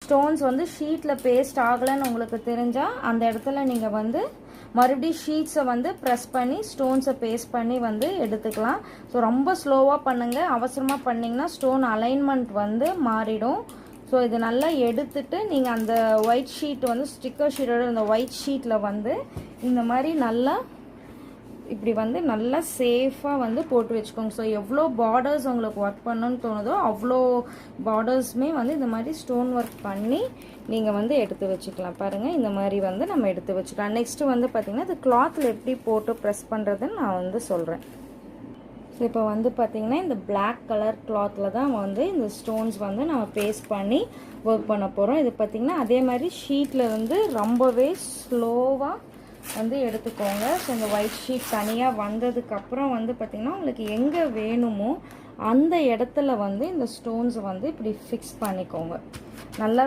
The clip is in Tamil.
ஸ்டோன்ஸ் வந்து ஷீட்டில் பேஸ்ட் ஆகலைன்னு உங்களுக்கு தெரிஞ்சால் அந்த இடத்துல நீங்கள் வந்து மறுபடியும் ஷீட்ஸை வந்து ப்ரெஸ் பண்ணி ஸ்டோன்ஸை பேஸ்ட் பண்ணி வந்து எடுத்துக்கலாம். ஸோ ரொம்ப ஸ்லோவாக பண்ணுங்கள். அவசரமாக பண்ணிங்கன்னா ஸ்டோன் அலைன்மெண்ட் வந்து மாறிடும். ஸோ இது நல்லா எடுத்துட்டு நீங்கள் அந்த ஒயிட் ஷீட் வந்து ஸ்டிக்கர் ஷீட்டோட அந்த ஒயிட் ஷீட்டில் வந்து இந்த மாதிரி நல்லா இப்படி வந்து நல்லா சேஃபாக வந்து போட்டு வச்சுக்கோங்க. ஸோ எவ்வளோ பார்டர்ஸ் உங்களுக்கு ஒர்க் பண்ணணும்னு தோணுதோ அவ்வளோ பார்டர்ஸுமே வந்து இந்த மாதிரி ஸ்டோன் ஒர்க் பண்ணி நீங்கள் வந்து எடுத்து வச்சுக்கலாம். பாருங்கள், இந்த மாதிரி வந்து நம்ம எடுத்து வச்சுக்கலாம். நெக்ஸ்ட்டு வந்து பார்த்திங்கன்னா இது கிளாத்தில் எப்படி போட்டு ப்ரெஸ் பண்ணுறதுன்னு நான் வந்து சொல்கிறேன். ஸோ இப்போ வந்து பார்த்திங்கன்னா இந்த பிளாக் கலர் கிளாத்தில் தான் வந்து இந்த ஸ்டோன்ஸ் வந்து நம்ம பேஸ்ட் பண்ணி ஒர்க் பண்ண போகிறோம். இது பார்த்திங்கன்னா அதே மாதிரி ஷீட்டில் வந்து ரொம்பவே ஸ்லோவாக வந்து எடுத்துக்கோங்க. ஸோ இந்த ஒயிட் ஷீட் தனியாக வந்ததுக்கப்புறம் வந்து பார்த்திங்கன்னா உங்களுக்கு எங்கே வேணுமோ அந்த இடத்துல வந்து இந்த ஸ்டோன்ஸ் வந்து இப்படி ஃபிக்ஸ் பண்ணிக்கோங்க. நல்லா